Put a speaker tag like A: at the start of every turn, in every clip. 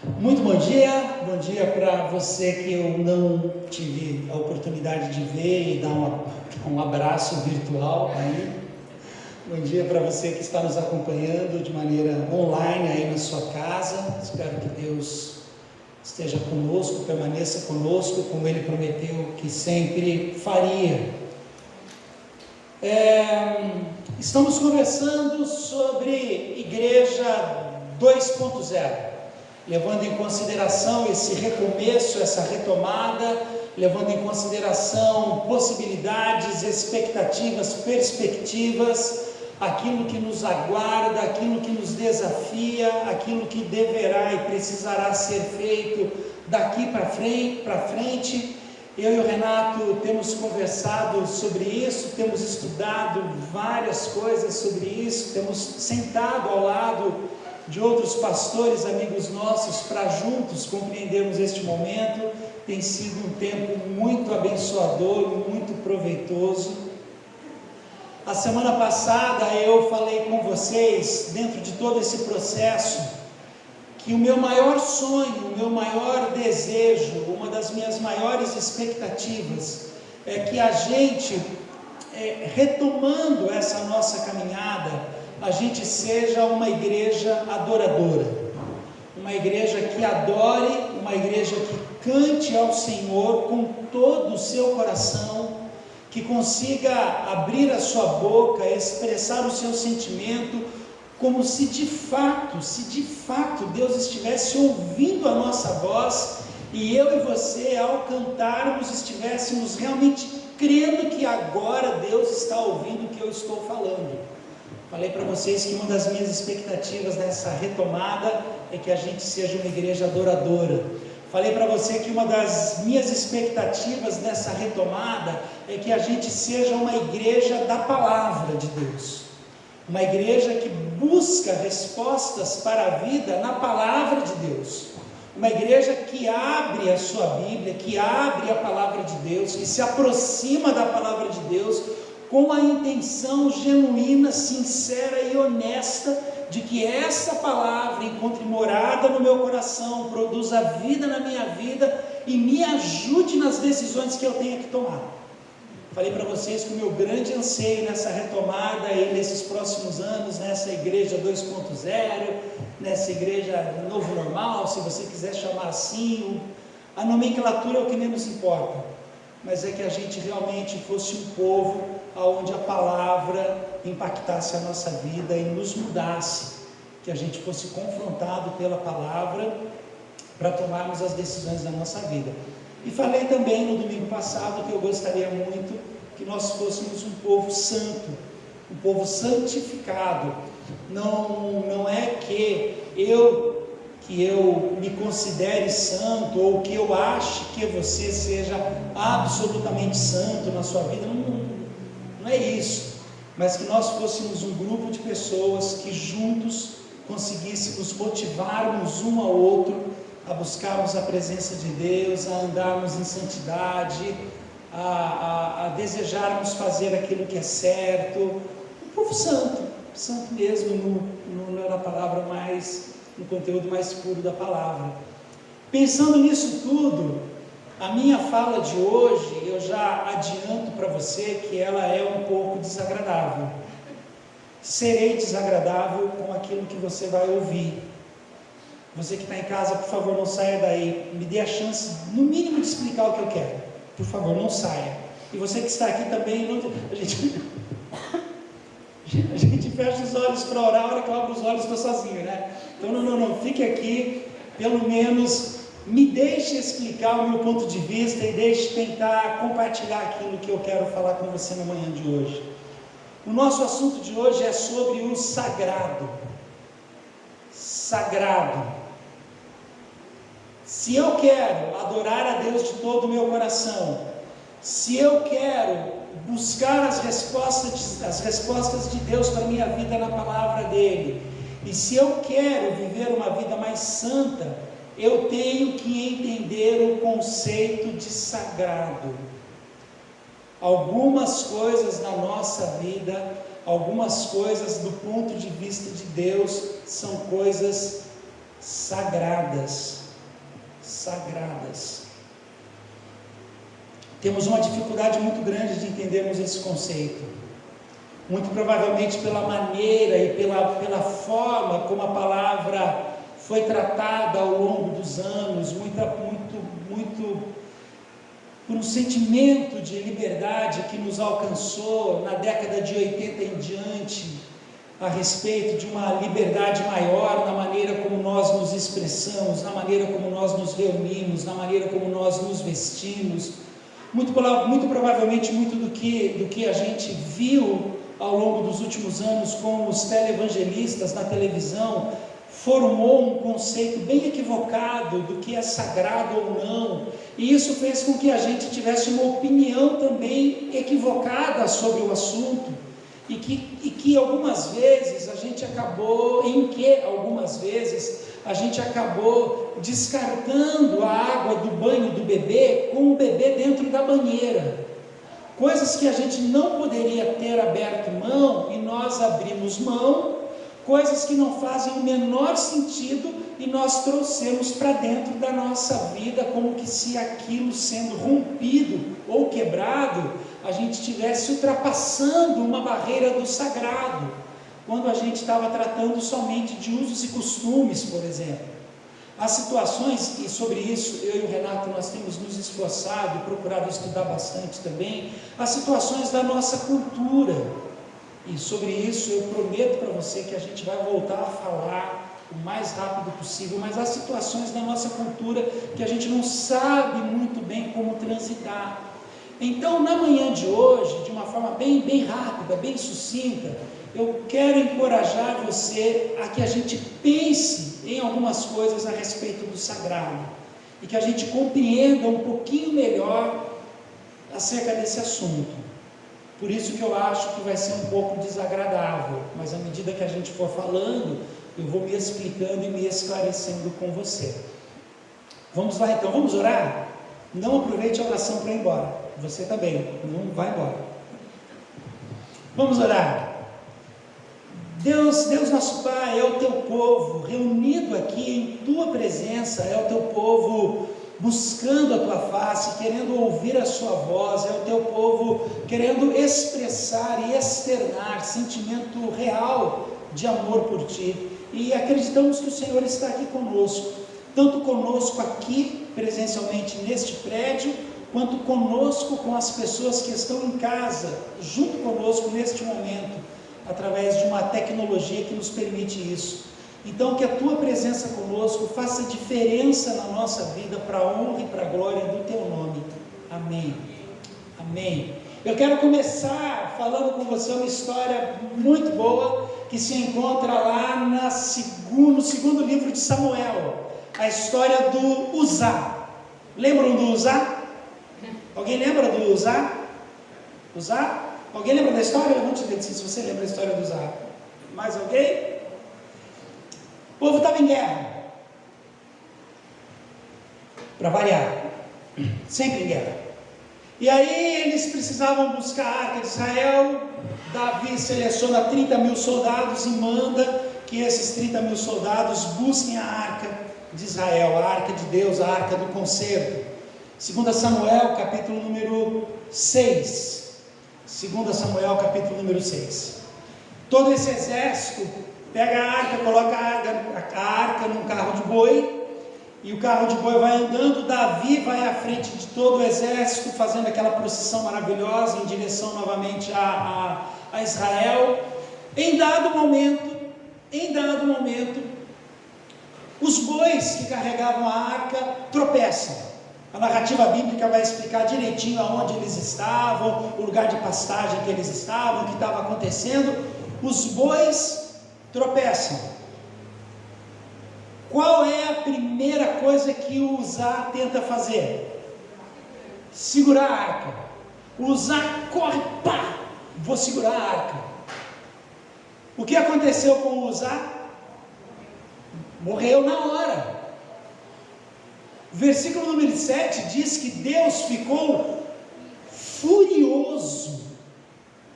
A: Muito bom dia para você que eu não tive a oportunidade de ver e dar um abraço virtual aí. Bom dia para você que está nos acompanhando de maneira online aí na sua casa. Espero que Deus esteja conosco, permaneça conosco, como Ele prometeu que sempre faria. Estamos conversando sobre Igreja 2.0. Levando em consideração esse recomeço, essa retomada, levando em consideração possibilidades, expectativas, perspectivas, aquilo que nos aguarda, aquilo que nos desafia, aquilo que deverá e precisará ser feito daqui para frente. Eu e o Renato temos conversado sobre isso, temos estudado várias coisas sobre isso, temos sentado ao lado de outros pastores, amigos nossos, para juntos compreendermos este momento. Tem sido um tempo muito abençoador, muito proveitoso. A semana passada eu falei com vocês, dentro de todo esse processo, que o meu maior sonho, o meu maior desejo, uma das minhas maiores expectativas, é que a gente, retomando essa nossa caminhada, a gente seja uma igreja adoradora, uma igreja que adore, uma igreja que cante ao Senhor com todo o seu coração, que consiga abrir a sua boca, expressar o seu sentimento, como se de fato Deus estivesse ouvindo a nossa voz, e eu e você, ao cantarmos, estivéssemos realmente crendo que agora Deus está ouvindo o que eu estou falando. Falei para vocês que uma das minhas expectativas nessa retomada é que a gente seja uma igreja adoradora. Falei para você que uma das minhas expectativas nessa retomada é que a gente seja uma igreja da palavra de Deus. Uma igreja que busca respostas para a vida na palavra de Deus. Uma igreja que abre a sua Bíblia, que abre a palavra de Deus, que se aproxima da palavra de Deus, com a intenção genuína, sincera e honesta de que essa palavra encontre morada no meu coração, produza vida na minha vida e me ajude nas decisões que eu tenha que tomar. Falei para vocês que o meu grande anseio nessa retomada e nesses próximos anos, nessa igreja 2.0, nessa igreja novo normal, se você quiser chamar assim, a nomenclatura é o que menos importa, mas é que a gente realmente fosse um povo onde a palavra impactasse a nossa vida e nos mudasse, que a gente fosse confrontado pela palavra para tomarmos as decisões da nossa vida. E falei também no domingo passado que eu gostaria muito que nós fôssemos um povo santo, um povo santificado. Não é que eu me considere santo ou que eu ache que você seja absolutamente santo na sua vida, não é isso, mas que nós fôssemos um grupo de pessoas que juntos conseguíssemos motivarmos um ao outro a buscarmos a presença de Deus, a andarmos em santidade, a desejarmos fazer aquilo que é certo, um povo santo mesmo, na palavra mais, no conteúdo mais puro da palavra. Pensando nisso tudo, a minha fala de hoje, eu já adianto para você que ela é um pouco desagradável. Serei desagradável com aquilo que você vai ouvir. Você que está em casa, por favor, não saia daí. Me dê a chance, no mínimo, de explicar o que eu quero. Por favor, não saia. E você que está aqui também, a gente fecha os olhos para orar, a hora que eu abro os olhos estou sozinho, né? Então, não, fique aqui, pelo menos me deixe explicar o meu ponto de vista e deixe tentar compartilhar aquilo que eu quero falar com você na manhã de hoje. O nosso assunto de hoje é sobre o sagrado. Sagrado. Se eu quero adorar a Deus de todo o meu coração, se eu quero buscar as respostas de Deus para a minha vida na palavra dele, e se eu quero viver uma vida mais santa, eu tenho que entender o conceito de sagrado. Algumas coisas na nossa vida, algumas coisas do ponto de vista de Deus, são coisas sagradas. Sagradas. Temos uma dificuldade muito grande de entendermos esse conceito. Muito provavelmente pela maneira e pela forma como a palavra foi tratada ao longo dos anos, muito por um sentimento de liberdade que nos alcançou na década de 80 em diante, a respeito de uma liberdade maior na maneira como nós nos expressamos, na maneira como nós nos reunimos, na maneira como nós nos vestimos. Muito provavelmente muito do que a gente viu ao longo dos últimos anos com os televangelistas na televisão formou um conceito bem equivocado do que é sagrado ou não, e isso fez com que a gente tivesse uma opinião também equivocada sobre o assunto, e que algumas vezes a gente acabou descartando a água do banho do bebê com o bebê dentro da banheira, coisas que a gente não poderia ter aberto mão e nós abrimos mão, coisas que não fazem o menor sentido e nós trouxemos para dentro da nossa vida, como que se aquilo sendo rompido ou quebrado, a gente estivesse ultrapassando uma barreira do sagrado, quando a gente estava tratando somente de usos e costumes, por exemplo. As situações, e sobre isso eu e o Renato nós temos nos esforçado e procurado estudar bastante também, as situações da nossa cultura, e sobre isso eu prometo para você que a gente vai voltar a falar o mais rápido possível, mas há situações da nossa cultura que a gente não sabe muito bem como transitar. Então, na manhã de hoje, de uma forma bem rápida, bem sucinta, eu quero encorajar você a que a gente pense em algumas coisas a respeito do sagrado, e que a gente compreenda um pouquinho melhor acerca desse assunto. Por isso que eu acho que vai ser um pouco desagradável, mas à medida que a gente for falando, eu vou me explicando e me esclarecendo com você. Vamos lá então, vamos orar? Não aproveite a oração para ir embora, você também, não vai embora. Vamos orar. Deus nosso Pai, é o teu povo reunido aqui em tua presença, é o teu povo buscando a tua face, querendo ouvir a sua voz, é o teu povo querendo expressar e externar sentimento real de amor por ti, e acreditamos que o Senhor está aqui conosco, tanto conosco aqui presencialmente neste prédio, quanto conosco com as pessoas que estão em casa, junto conosco neste momento, através de uma tecnologia que nos permite isso. Então, que a tua presença conosco faça diferença na nossa vida, para a honra e para a glória do teu nome. Amém. Amém. Eu quero começar falando com você uma história muito boa, que se encontra lá no segundo livro de Samuel, a história do Uzá. Lembram do Uzá? Alguém lembra do Uzá? Uzá? Alguém lembra da história? Eu não te dizer se você lembra da história do Uzá. Mais alguém? O povo estava em guerra, para variar, sempre em guerra, e aí eles precisavam buscar a arca de Israel. Davi seleciona 30 mil soldados e manda que esses 30 mil soldados busquem a arca de Israel, a arca de Deus, a arca do concerto. 2 Samuel capítulo número 6, 2 Samuel capítulo número 6, todo esse exército pega a arca, coloca a arca num carro de boi, e o carro de boi vai andando. Davi vai à frente de todo o exército, fazendo aquela procissão maravilhosa em direção novamente a Israel. Em dado momento, os bois que carregavam a arca tropeçam. A narrativa bíblica vai explicar direitinho aonde eles estavam, o lugar de pastagem que eles estavam, o que estava acontecendo. Os bois tropeçam. Qual é a primeira coisa que o Uzá tenta fazer? Segurar a arca. O Uzá corre, pá, vou segurar a arca. O que aconteceu com o Uzá? Morreu na hora. O versículo número 7 diz que Deus ficou furioso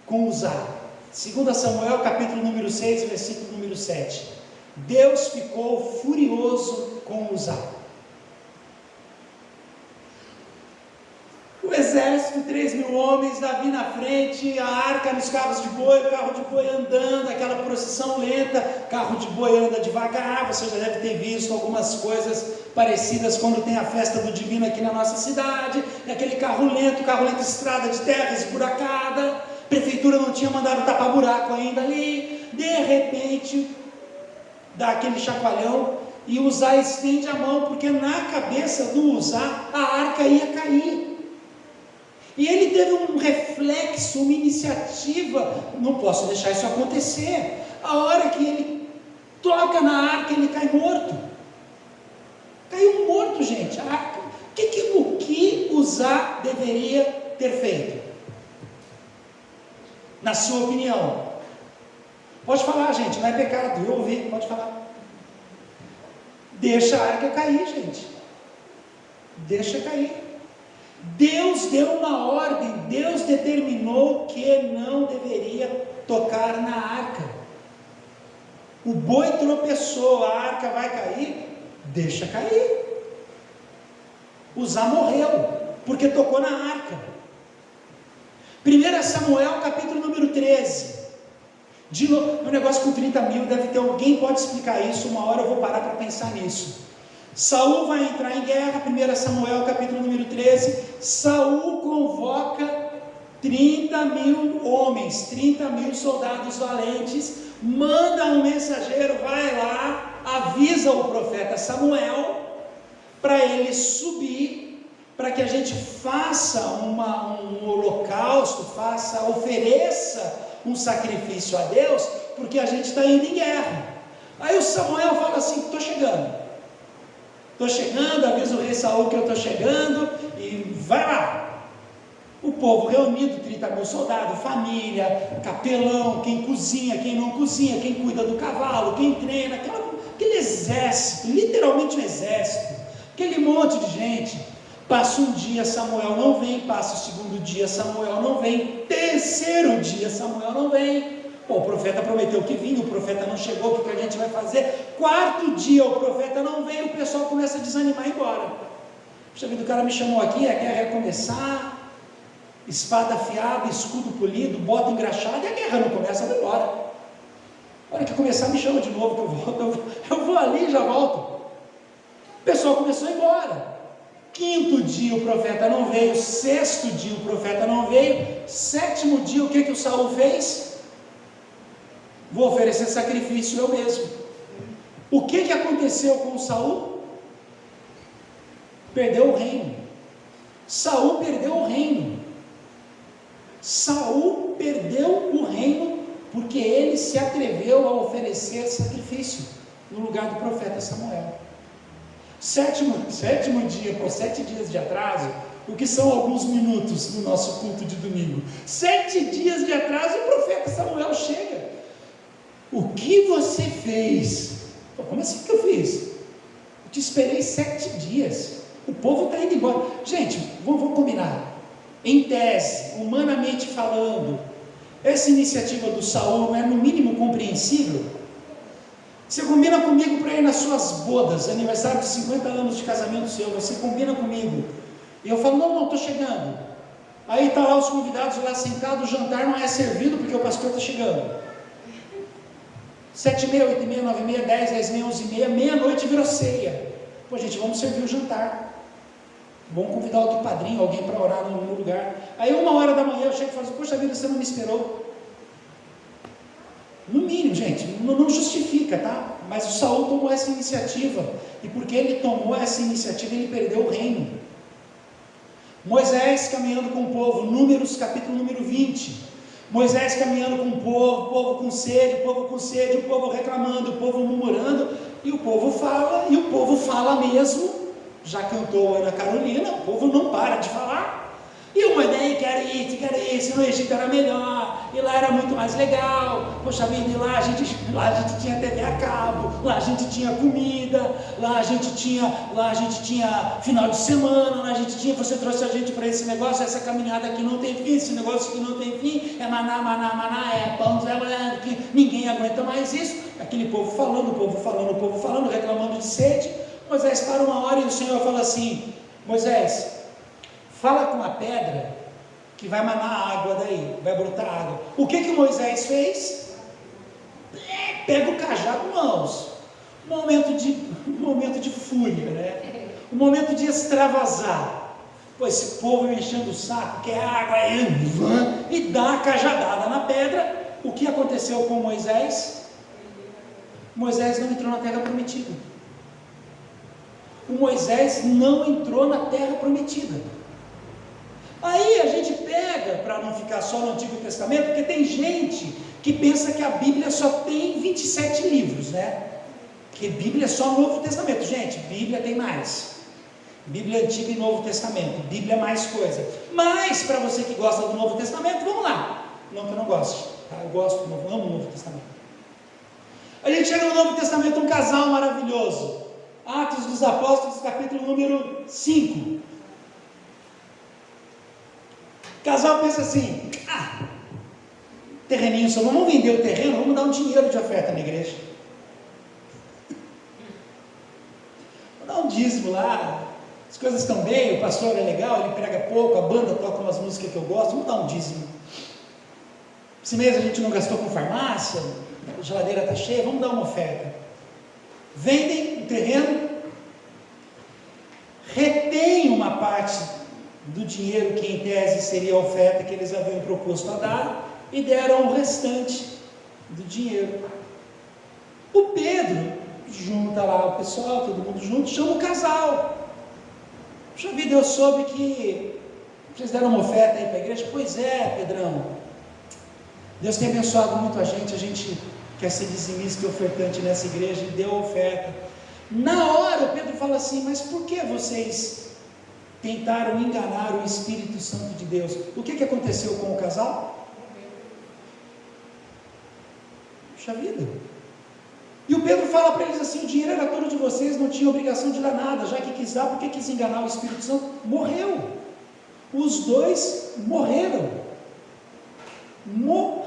A: com Uzá. 2 Samuel capítulo número 6, versículo número 7. Deus ficou furioso com Uzá. O exército, 3.000 homens, Davi na frente, a arca nos carros de boi, o carro de boi andando, aquela procissão lenta, carro de boi anda devagar. Você já deve ter visto algumas coisas parecidas quando tem a festa do Divino aqui na nossa cidade, aquele carro lento, estrada de terra esburacada, prefeitura não tinha mandado tapar buraco ainda ali, de repente, dá aquele chacoalhão, e Uzá estende a mão, porque na cabeça do Uzá, a arca ia cair. E ele teve um reflexo, uma iniciativa, não posso deixar isso acontecer. A hora que ele toca na arca, ele cai morto. Caiu morto, gente. A arca. O que Uzá deveria ter feito? Na sua opinião? Pode falar, gente, não é pecado, eu ouvi, pode falar. Deixa a arca cair, gente. Deixa cair. Deus deu uma ordem, Deus determinou que não deveria tocar na arca. O boi tropeçou, a arca vai cair, deixa cair. Uzá morreu, porque tocou na arca. 1 Samuel, capítulo número 13. De novo, um negócio com 30.000, deve ter alguém pode explicar isso, uma hora eu vou parar para pensar nisso. Saul vai entrar em guerra, 1 Samuel capítulo número 13, Saul convoca 30.000 homens, 30.000 soldados valentes, manda um mensageiro, vai lá, avisa o profeta Samuel, para ele subir, para que a gente faça um holocausto, ofereça um sacrifício a Deus, porque a gente está indo em guerra. Aí o Samuel fala assim, estou chegando, avisa o rei Saul que eu estou chegando, e vai lá. O povo reunido, 30.000 soldados, família, capelão, quem cozinha, quem não cozinha, quem cuida do cavalo, quem treina, aquele exército, literalmente um exército, aquele monte de gente. Passa um dia, Samuel não vem, passa o segundo dia, Samuel não vem, terceiro dia, Samuel não vem. Pô, o profeta prometeu que vinha, o profeta não chegou, o que a gente vai fazer? Quarto dia, o profeta não veio, o pessoal começa a desanimar e ir embora. Puxa vida, o cara me chamou aqui, a guerra ia começar, espada afiada, escudo polido, bota engraxada, e a guerra não começa, vai embora. A hora que começar, me chama de novo, que eu volto, eu vou ali e já volto. O pessoal começou a ir embora. Quinto dia o profeta não veio, sexto dia o profeta não veio, sétimo dia o que o Saul fez? Vou oferecer sacrifício eu mesmo. O que aconteceu com Saul? Perdeu o reino. Saul perdeu o reino. Saul perdeu o reino porque ele se atreveu a oferecer sacrifício no lugar do profeta Samuel. Sétimo dia, por 7 dias de atraso, o que são alguns minutos no nosso culto de domingo. 7 dias de atraso, o profeta Samuel chega. O que você fez? Como assim que eu fiz? Eu te esperei 7 dias. O povo está indo embora. Gente, vamos combinar. Em tese, humanamente falando, essa iniciativa do Saul não é no mínimo compreensível? Você combina comigo para ir nas suas bodas, aniversário de 50 anos de casamento seu, você combina comigo. E eu falo, não, estou chegando. Aí está lá os convidados lá sentados, o jantar não é servido porque o pastor está chegando. 7h30, 8h30, 9h30, 10h, 10h30, 11h30, meia-noite virou ceia. Pô, gente, vamos servir o jantar. Vamos convidar outro padrinho, alguém para orar no lugar. Aí 1h da manhã eu chego e falo assim, poxa vida, você não me esperou. No mínimo, gente, não justifica, tá? Mas o Saul tomou essa iniciativa, e porque ele tomou essa iniciativa, ele perdeu o reino. Moisés caminhando com o povo, Números capítulo número 20, Moisés caminhando com o povo com sede, o povo reclamando, o povo murmurando, e o povo fala mesmo. Já cantou Ana Carolina, o povo não para de falar. E o Moisés quer isso, no Egito era melhor, e lá era muito mais legal, poxa vida, e lá a gente tinha TV a cabo, lá a gente tinha comida, lá a gente tinha final de semana, lá a gente tinha, você trouxe a gente para esse negócio, essa caminhada que não tem fim, esse negócio que não tem fim, é maná, maná, maná, é pão, que ninguém aguenta mais isso, aquele povo falando, reclamando de sede. Moisés para uma hora e o Senhor fala assim: Moisés, fala com a pedra que vai manar água daí, vai brotar água. O que Moisés fez? Pega o cajado, irmãos, um momento de fúria, né? Um momento de extravasar. Pô, esse povo enchendo o saco, quer água, e dá a cajadada na pedra. O que aconteceu com Moisés? Moisés não entrou na terra prometida. O Moisés não entrou na terra prometida. Aí a gente pega, para não ficar só no Antigo Testamento, porque tem gente que pensa que a Bíblia só tem 27 livros, né? Que Bíblia é só Novo Testamento. Gente, Bíblia tem mais. Bíblia Antigo e Novo Testamento. Bíblia é mais coisa. Mas, para você que gosta do Novo Testamento, vamos lá. Não que eu não goste, tá? Eu gosto, amo o Novo Testamento. A gente chega no Novo Testamento, um casal maravilhoso. Atos dos Apóstolos, capítulo número 5. O casal pensa assim: terreninho só, vamos vender o terreno, vamos dar um dinheiro de oferta na igreja. Vamos dar um dízimo lá, as coisas estão bem, o pastor é legal, ele prega pouco, a banda toca umas músicas que eu gosto, vamos dar um dízimo. Esse mês a gente não gastou com farmácia, a geladeira está cheia, vamos dar uma oferta. Vendem o terreno, retém uma parte do dinheiro que em tese seria a oferta que eles haviam proposto a dar, e deram o restante do dinheiro. O Pedro junta lá o pessoal, todo mundo junto, chama o casal. Puxa vida, eu soube que vocês deram uma oferta aí para a igreja. Pois é, Pedrão, Deus tem abençoado muito a gente quer ser dizimista e ofertante nessa igreja, e deu a oferta. Na hora o Pedro fala assim: mas por que vocês tentaram enganar o Espírito Santo de Deus? O que aconteceu com o casal? Puxa vida. E o Pedro fala para eles assim: o dinheiro era todo de vocês, não tinha obrigação de dar nada, já que quis dar, por que quis enganar o Espírito Santo? Morreu. Os dois morreram. 1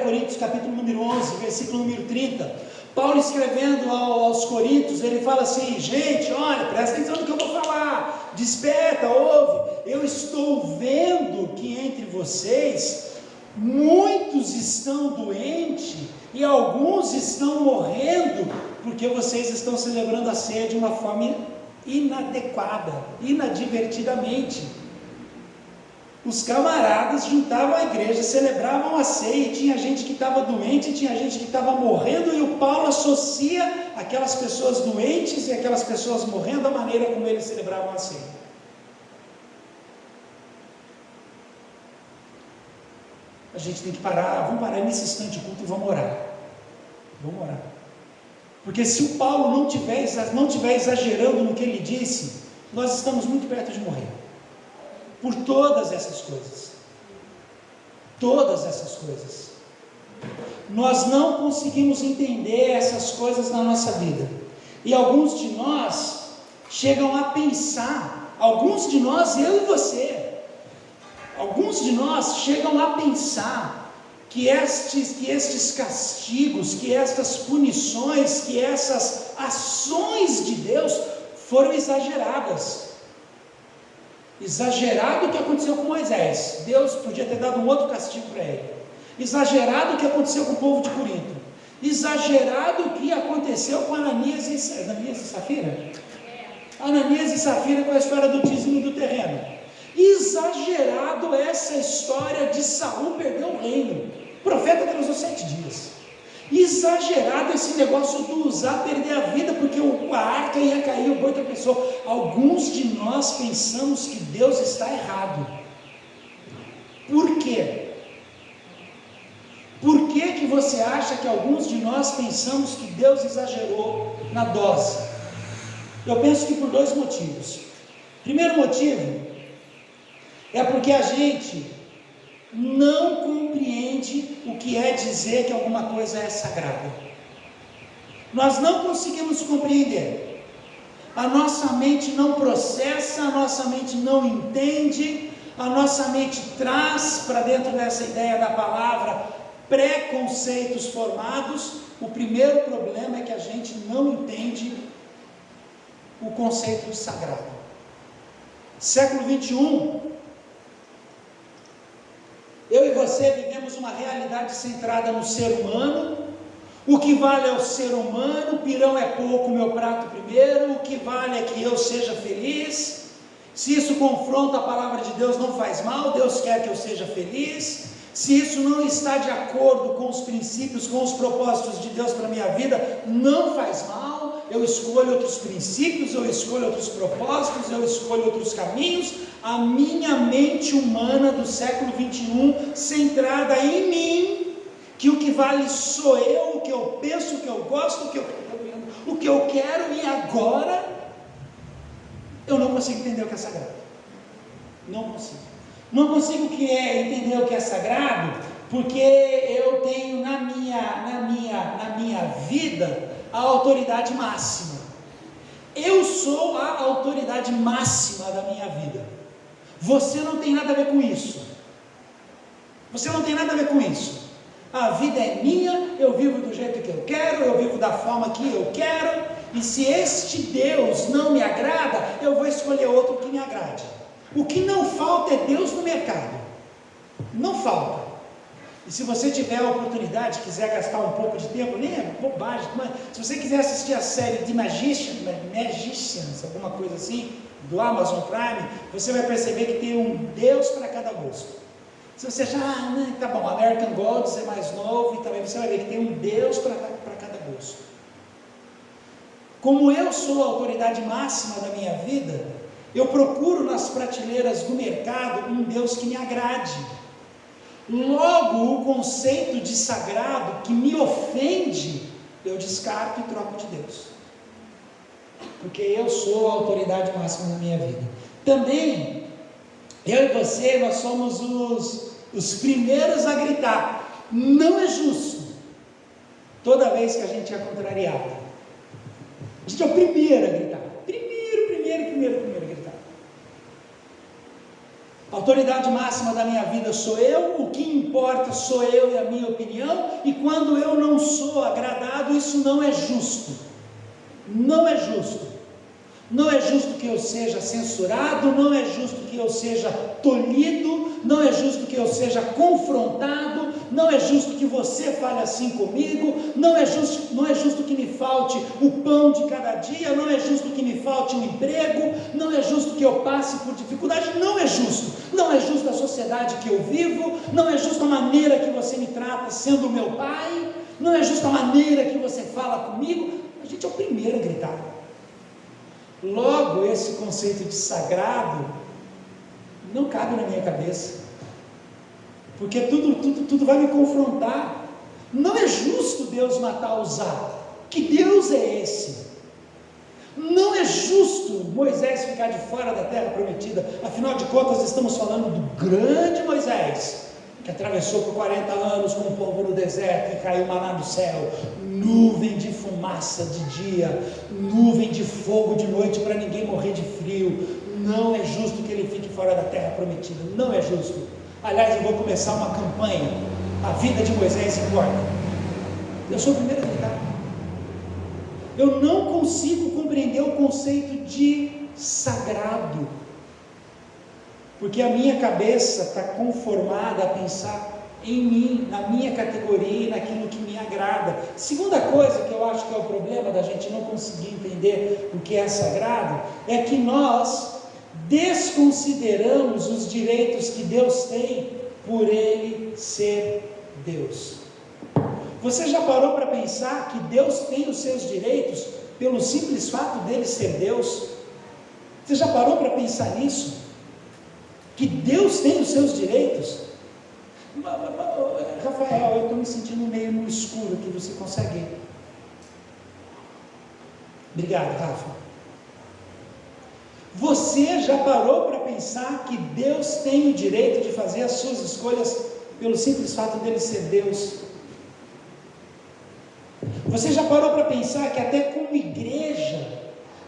A: Coríntios capítulo número 11, versículo número 30, Paulo escrevendo aos Coríntios, ele fala assim: gente, olha, presta atenção no que eu vou falar, desperta, ouve, eu estou vendo que entre vocês muitos estão doentes e alguns estão morrendo, porque vocês estão celebrando a ceia de uma forma inadequada, inadvertidamente. Os camaradas juntavam a igreja, celebravam a ceia, e tinha gente que estava doente, tinha gente que estava morrendo, e o Paulo associa aquelas pessoas doentes e aquelas pessoas morrendo à maneira como eles celebravam a ceia. A gente tem que parar, vamos parar nesse instante de culto e vamos orar. Vamos orar. Porque se o Paulo não tiver exagerando no que ele disse, nós estamos muito perto de morrer. Por todas essas coisas. Todas essas coisas. Nós não conseguimos entender essas coisas na nossa vida. E alguns de nós chegam a pensar, alguns de nós, eu e você, alguns de nós chegam a pensar que estes castigos, que estas punições, que essas ações de Deus foram exageradas. Exagerado o que aconteceu com Moisés. Deus podia ter dado um outro castigo para ele. Exagerado o que aconteceu com o povo de Corinto. Exagerado o que aconteceu com Ananias e Safira. Ananias e Safira com a história do dízimo do terreno. Exagerado essa história de Saul perder o reino. O profeta transou 7 dias. Exagerado esse negócio do usar perder a vida, porque a arca ia cair, o boi tropeçou. Alguns de nós pensamos que Deus está errado. Por quê? Por que você acha que alguns de nós pensamos que Deus exagerou na dose? Eu penso que por 2 motivos. Primeiro motivo É porque a gente não compreende o que é dizer que alguma coisa é sagrada. Nós não conseguimos compreender. A nossa mente não processa, a nossa mente não entende, a nossa mente traz para dentro dessa ideia da palavra preconceitos formados. O primeiro problema é que a gente não entende o conceito de sagrado. Século 21, eu e você vivemos uma realidade centrada no ser humano. O que vale é o ser humano, pirão é pouco, meu prato primeiro, o que vale é que eu seja feliz. Se isso confronta a palavra de Deus, não faz mal, Deus quer que eu seja feliz. Se isso não está de acordo com os princípios, com os propósitos de Deus para a minha vida, não faz mal, eu escolho outros princípios, eu escolho outros propósitos, eu escolho outros caminhos. A minha mente humana do século 21, centrada em mim, que o que vale sou eu, o que eu penso, o que eu gosto, o que eu quero, e agora eu não consigo entender o que é sagrado. Não consigo entender o que é sagrado, porque eu tenho na minha vida a autoridade máxima. Eu sou a autoridade máxima da minha vida. Você não tem nada a ver com isso. Você não tem nada a ver com isso. A vida é minha, eu vivo do jeito que eu quero, eu vivo da forma que eu quero, e se este Deus não me agrada, eu vou escolher outro que me agrade. O que não falta é Deus no mercado. Não falta. E se você tiver a oportunidade, quiser gastar um pouco de tempo, nem é bobagem, mas se você quiser assistir a série de Magicians, alguma coisa assim, do Amazon Prime, você vai perceber que tem um Deus para cada gosto. Se você já, tá bom, American Gods é mais novo, e também você vai ver que tem um Deus para cada gosto. Como eu sou a autoridade máxima da minha vida, eu procuro nas prateleiras do mercado um Deus que me agrade. Logo, o conceito de sagrado que me ofende, eu descarto e troco de Deus. Porque eu sou a autoridade máxima da minha vida. Também, eu e você, nós somos os primeiros a gritar: não é justo, toda vez que a gente é contrariado. A gente é o primeiro a gritar. Primeiro a gritar. A autoridade máxima da minha vida sou eu, o que importa sou eu e a minha opinião, e quando eu não sou agradado, isso não é justo. Não é justo. Não é justo que eu seja censurado, não é justo que eu seja tolhido, não é justo que eu seja confrontado, não é justo que você fale assim comigo, não é justo que me falte o pão de cada dia, não é justo que me falte um emprego, não é justo que eu passe por dificuldade, não é justo a sociedade que eu vivo, não é justa a maneira que você me trata sendo meu pai, não é justa a maneira que você fala comigo. A gente é o primeiro a gritar. Logo, esse conceito de sagrado não cabe na minha cabeça, porque tudo vai me confrontar. Não é justo Deus matar Uzá. Que Deus é esse? Não é justo Moisés ficar de fora da terra prometida. Afinal de contas, estamos falando do grande Moisés, que atravessou por 40 anos com o povo no deserto e caiu maná do céu, nuvem de fumaça de dia, nuvem de fogo de noite para ninguém morrer de frio. Não é justo que ele fique fora da terra prometida, não é justo. Aliás, eu vou começar uma campanha: a vida de Moisés importa. Eu sou o primeiro a gritar. Eu não consigo compreender o conceito de sagrado, porque a minha cabeça está conformada a pensar em mim, na minha categoria e naquilo que me agrada. Segunda coisa que eu acho que é o problema da gente não conseguir entender o que é sagrado, é que nós desconsideramos os direitos que Deus tem por Ele ser Deus. Você já parou para pensar que Deus tem os seus direitos pelo simples fato dele ser Deus? Você já parou para pensar nisso? Que Deus tem os seus direitos? Rafael, eu estou me sentindo meio no escuro aqui, você consegue? Obrigado, Rafa. Você já parou para pensar que Deus tem o direito de fazer as suas escolhas pelo simples fato dele ser Deus? Você já parou para pensar que até como igreja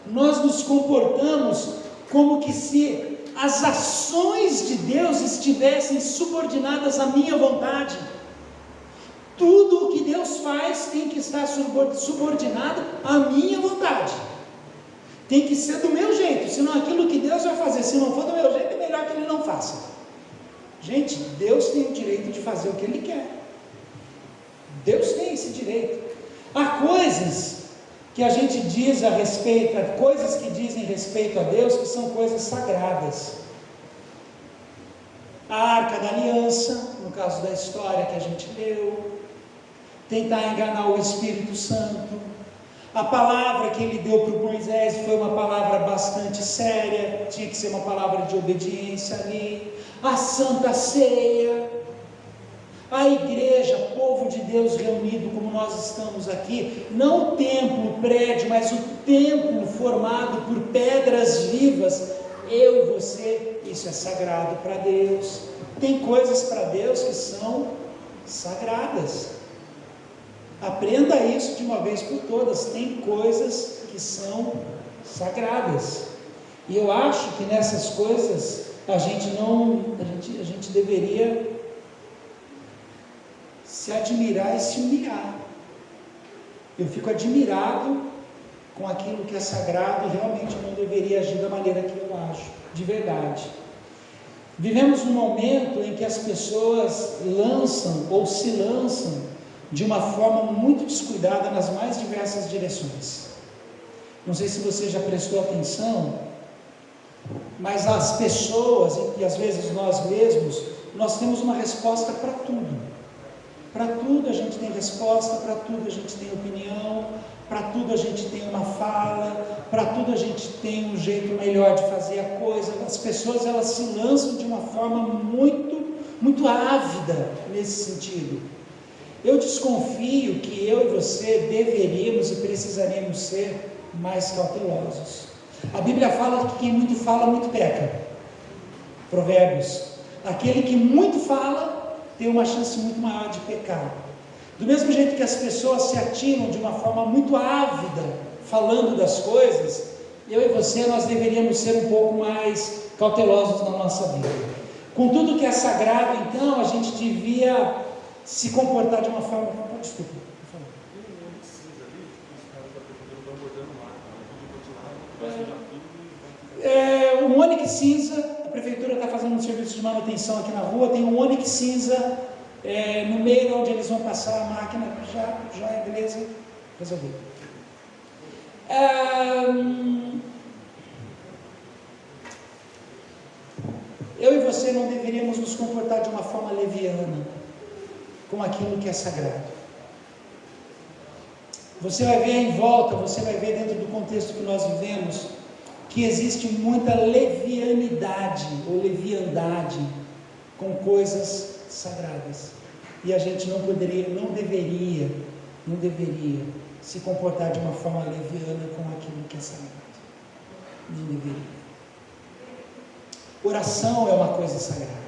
A: nós nos comportamos como que se as ações de Deus estivessem subordinadas à minha vontade? Tudo o que Deus faz tem que estar subordinado à minha vontade. Tem que ser do meu jeito, senão aquilo que Deus vai fazer, se não for do meu jeito, é melhor que Ele não faça. Gente, Deus tem o direito de fazer o que Ele quer. Deus tem esse direito. Há coisas que a gente diz a respeito, coisas que dizem respeito a Deus, que são coisas sagradas. A Arca da Aliança, no caso da história que a gente leu, tentar enganar o Espírito Santo. A palavra que ele deu para Moisés foi uma palavra bastante séria, tinha que ser uma palavra de obediência ali. A Santa Ceia, a igreja, povo de Deus reunido como nós estamos aqui, não o templo, o prédio, mas o templo formado por pedras vivas, eu e você, isso é sagrado para Deus. Tem coisas para Deus que são sagradas. Aprenda isso de uma vez por todas. Tem coisas que são sagradas, e eu acho que nessas coisas a gente deveria se admirar e se humilhar. Eu fico admirado com aquilo que é sagrado e realmente não deveria agir da maneira que eu acho, de verdade. Vivemos num momento em que as pessoas lançam ou se lançam de uma forma muito descuidada nas mais diversas direções. Não sei se você já prestou atenção, mas as pessoas, e às vezes nós mesmos, nós temos uma resposta para tudo. Para tudo a gente tem resposta, para tudo a gente tem opinião, para tudo a gente tem uma fala, para tudo a gente tem um jeito melhor de fazer a coisa. As pessoas, elas se lançam de uma forma muito ávida nesse sentido. Eu desconfio que eu e você deveríamos e precisaríamos ser mais cautelosos. A Bíblia fala que quem muito fala, muito peca. Provérbios. Aquele que muito fala tem uma chance muito maior de pecar. Do mesmo jeito que as pessoas se atiram de uma forma muito ávida, falando das coisas, eu e você, nós deveríamos ser um pouco mais cautelosos na nossa vida. Com tudo que é sagrado, então, a gente devia se comportar de uma forma... Desculpa, por favor. Um Onix cinza, a prefeitura está fazendo um serviço de manutenção aqui na rua, tem um Onix cinza no meio onde eles vão passar a máquina, já é beleza, resolvido. Eu e você não deveríamos nos comportar de uma forma leviana com aquilo que é sagrado. Você vai ver em volta, você vai ver dentro do contexto que nós vivemos, que existe muita levianidade ou leviandade com coisas sagradas, e a gente não deveria se comportar de uma forma leviana com aquilo que é sagrado. Não deveria. Oração é uma coisa sagrada.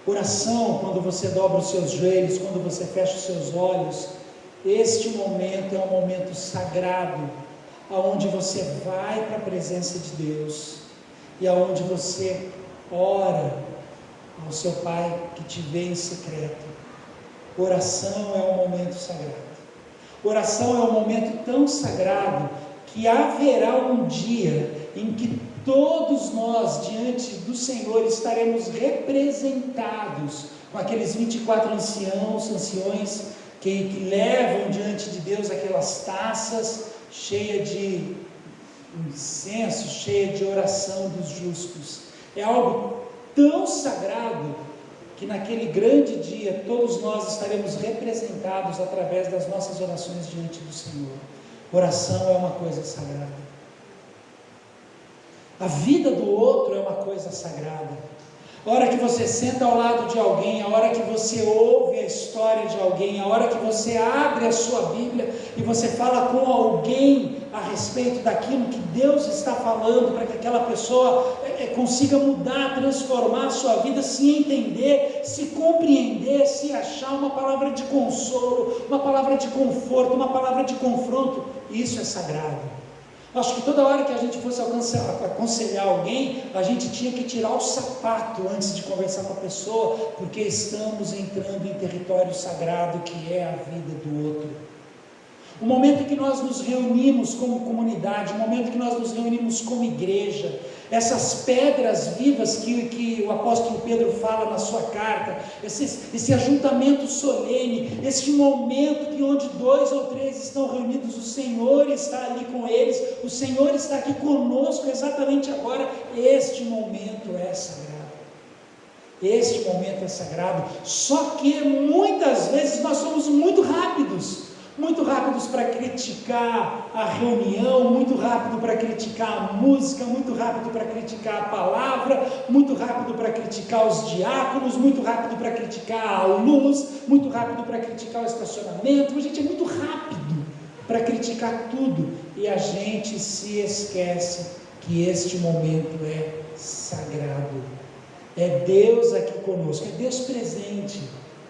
A: Oração, quando você dobra os seus joelhos, quando você fecha os seus olhos, este momento é um momento sagrado, aonde você vai para a presença de Deus e aonde você ora ao seu Pai que te vê em secreto. Oração é um momento sagrado. Oração é um momento tão sagrado que haverá um dia em que todos nós diante do Senhor estaremos representados com aqueles 24 anciões que levam diante de Deus aquelas taças cheias de incenso, cheias de oração dos justos. É algo tão sagrado que naquele grande dia todos nós estaremos representados através das nossas orações diante do Senhor. Oração é uma coisa sagrada. A vida do outro é uma coisa sagrada. A hora que você senta ao lado de alguém, a hora que você ouve a história de alguém, a hora que você abre a sua Bíblia e você fala com alguém a respeito daquilo que Deus está falando, para que aquela pessoa consiga mudar, transformar a sua vida, se entender, se compreender, se achar, uma palavra de consolo, uma palavra de conforto, uma palavra de confronto, isso é sagrado. Acho que toda hora que a gente fosse aconselhar alguém, a gente tinha que tirar o sapato antes de conversar com a pessoa, porque estamos entrando em território sagrado que é a vida do outro. O momento em que nós nos reunimos como comunidade, o momento em que nós nos reunimos como igreja, essas pedras vivas que o apóstolo Pedro fala na sua carta, esse ajuntamento solene, esse momento que onde 2 ou 3 estão reunidos, o Senhor está ali com eles, o Senhor está aqui conosco exatamente agora. Este momento é sagrado. Este momento é sagrado, só que muitas vezes nós somos muito rápidos para criticar a reunião, muito rápido para criticar a música, muito rápido para criticar a palavra, muito rápido para criticar os diáconos, muito rápido para criticar a luz, muito rápido para criticar o estacionamento. A gente é muito rápido para criticar tudo e a gente se esquece que este momento é sagrado. É Deus aqui conosco, é Deus presente,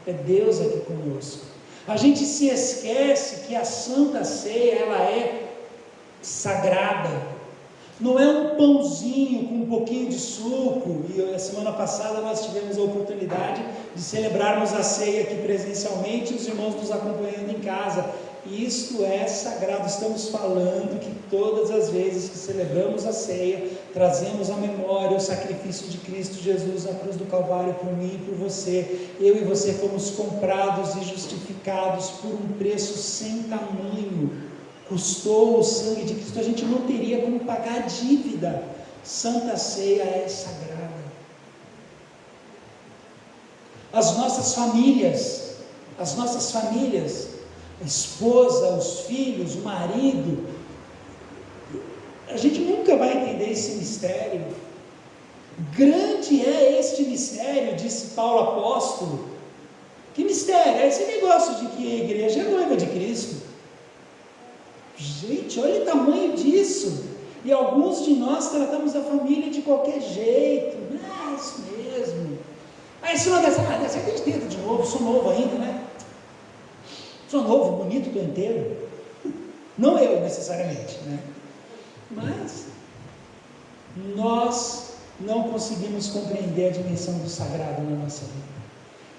A: é Deus aqui conosco. A gente se esquece que a Santa Ceia, ela é sagrada. Não é um pãozinho com um pouquinho de suco. E a semana passada nós tivemos a oportunidade de celebrarmos a ceia aqui presencialmente, os irmãos nos acompanhando em casa. Isto é sagrado. Estamos falando que todas as vezes que celebramos a ceia, trazemos à memória o sacrifício de Cristo Jesus na cruz do Calvário por mim e por você. Eu e você fomos comprados e justificados por um preço sem tamanho. Custou o sangue de Cristo, a gente não teria como pagar a dívida. Santa Ceia é sagrada. As nossas famílias, a esposa, os filhos, o marido, a gente nunca vai entender esse mistério. Grande é este mistério, disse Paulo apóstolo. Que mistério? É esse negócio de que a igreja é noiva de Cristo. Gente, olha o tamanho disso. E alguns de nós tratamos a família de qualquer jeito. É isso mesmo. Aí se não der certo, a gente tenta de novo. Sou novo ainda, né? Sou novo, bonito, estou inteiro. Não eu necessariamente, né? Mas nós não conseguimos compreender a dimensão do sagrado na nossa vida.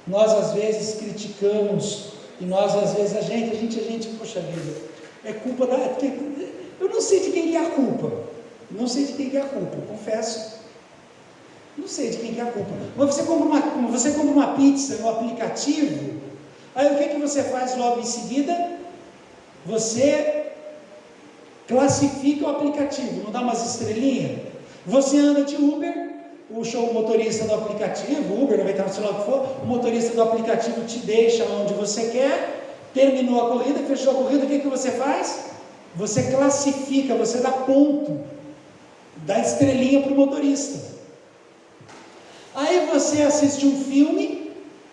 A: Nós às vezes criticamos, e nós às vezes a gente, poxa vida, é culpa da... Eu não sei de quem que é a culpa. Confesso. Não sei de quem que é a culpa. Mas você compra uma pizza no aplicativo, aí o que você faz logo em seguida? Você classifica o aplicativo, não dá umas estrelinhas? Você anda de Uber, o motorista do aplicativo, Uber, 99, sei lá o que for, o motorista do aplicativo te deixa onde você quer, terminou a corrida, fechou a corrida, o que você faz? Você classifica, você dá ponto, dá estrelinha para o motorista. Aí você assiste um filme,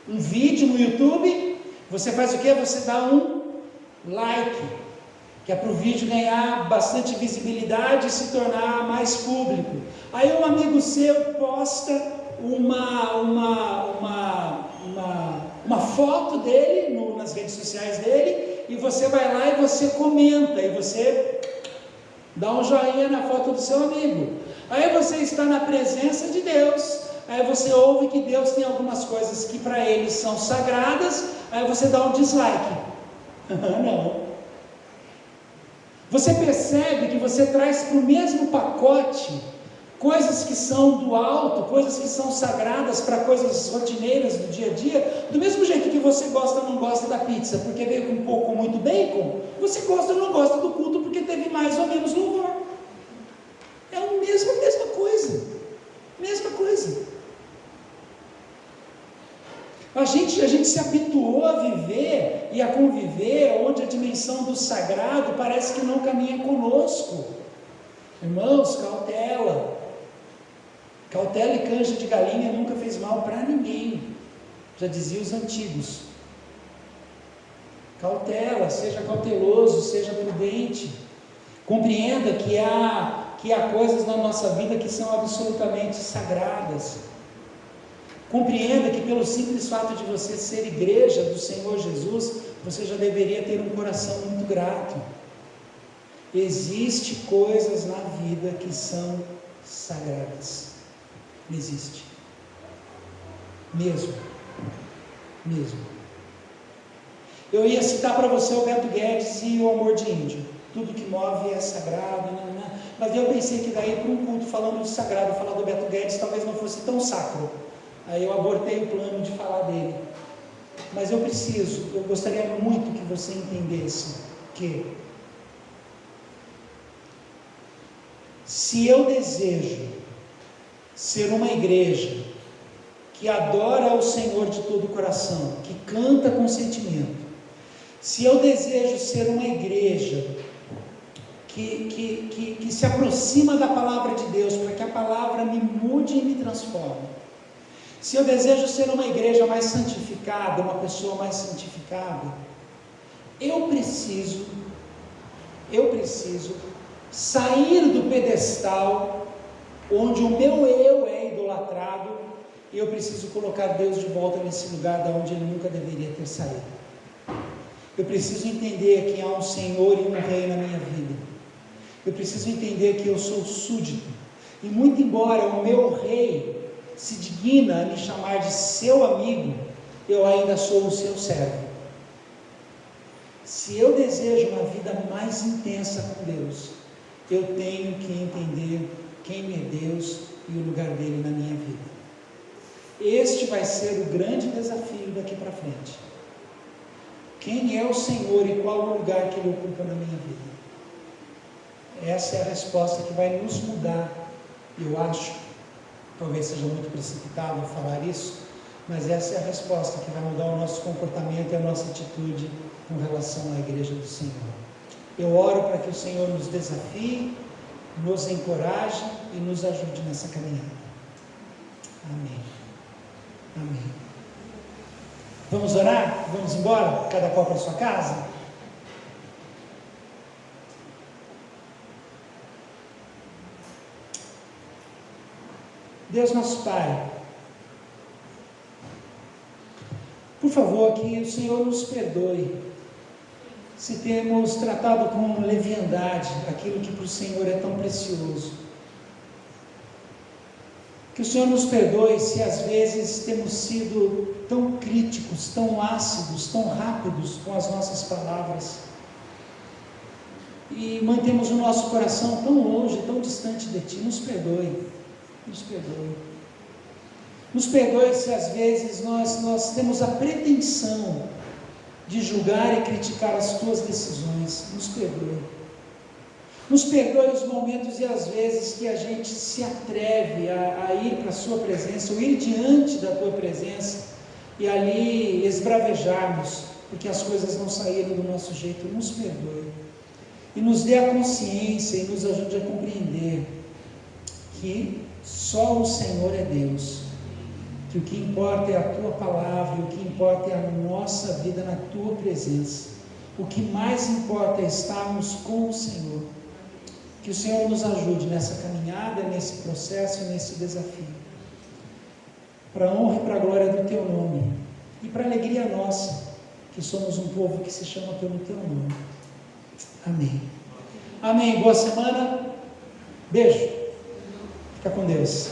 A: um vídeo no YouTube, você faz o quê? Você dá um like, que é para o vídeo ganhar bastante visibilidade e se tornar mais público. Aí um amigo seu posta uma foto dele nas redes sociais dele, e você vai lá e você comenta, e você dá um joinha na foto do seu amigo. Aí você está na presença de Deus, aí você ouve que Deus tem algumas coisas que para ele são sagradas, aí você dá um dislike. Não. Você percebe que você traz para o mesmo pacote coisas que são do alto, coisas que são sagradas para coisas rotineiras do dia a dia, do mesmo jeito que você gosta ou não gosta da pizza, porque veio com um pouco ou muito bacon, você gosta ou não gosta do culto porque teve mais ou menos louvor. É a mesma coisa. A gente se habituou a viver e a conviver onde a dimensão do sagrado parece que não caminha conosco. Irmãos, cautela. Cautela e canja de galinha nunca fez mal para ninguém, já diziam os antigos. Cautela, seja cauteloso, seja prudente. Compreenda que há coisas na nossa vida que são absolutamente sagradas. Compreenda que pelo simples fato de você ser igreja do Senhor Jesus, você já deveria ter um coração muito grato. Existem coisas na vida que são sagradas. Existe. Mesmo. Eu ia citar para você o Beto Guedes e o amor de índio. Tudo que move é sagrado, mas eu pensei que daí para um culto falando de sagrado, falar do Beto Guedes talvez não fosse tão sacro. Aí eu abortei o plano de falar dele. Mas eu gostaria muito que você entendesse que se eu desejo ser uma igreja que adora ao Senhor de todo o coração, que canta com sentimento, se eu desejo ser uma igreja que se aproxima da palavra de Deus, para que a palavra me mude e me transforme, se eu desejo ser uma igreja mais santificada, uma pessoa mais santificada, eu preciso sair do pedestal onde o meu eu é idolatrado, e eu preciso colocar Deus de volta nesse lugar da onde Ele nunca deveria ter saído. Eu preciso entender que há um Senhor e um Rei na minha vida. Eu preciso entender que eu sou súdito, e muito embora o meu Rei se digna a me chamar de seu amigo, eu ainda sou o seu servo. Se eu desejo uma vida mais intensa com Deus, eu tenho que entender quem é Deus e o lugar dele na minha vida. Este vai ser o grande desafio daqui para frente. Quem é o Senhor e qual o lugar que Ele ocupa na minha vida? Essa é a resposta que vai nos mudar. Eu acho, talvez seja muito precipitado falar isso, mas essa é a resposta que vai mudar o nosso comportamento e a nossa atitude com relação à igreja do Senhor. Eu oro para que o Senhor nos desafie, nos encoraje e nos ajude nessa caminhada. Amém. Amém. Vamos orar? Vamos embora? Cada qual para a sua casa? Deus nosso Pai, por favor, que o Senhor nos perdoe se temos tratado com leviandade aquilo que para o Senhor é tão precioso. Que o Senhor nos perdoe se às vezes temos sido tão críticos, tão ácidos, tão rápidos com as nossas palavras e mantemos o nosso coração tão longe, tão distante de Ti. Nos perdoe, nos perdoe. Nos perdoe se às vezes nós temos a pretensão de julgar e criticar as Tuas decisões. Nos perdoe. Nos perdoe os momentos e as vezes que a gente se atreve a ir para a Sua presença, ou ir diante da Tua presença e ali esbravejarmos, porque as coisas não saíram do nosso jeito. Nos perdoe. E nos dê a consciência e nos ajude a compreender que só o Senhor é Deus, que o que importa é a Tua palavra, e o que importa é a nossa vida na Tua presença. O que mais importa é estarmos com o Senhor. Que o Senhor nos ajude nessa caminhada, nesse processo, nesse desafio, para a honra e para a glória do Teu nome, e para a alegria nossa, que somos um povo que se chama pelo Teu nome. Amém. Amém. Boa semana. Beijo. Fica com Deus.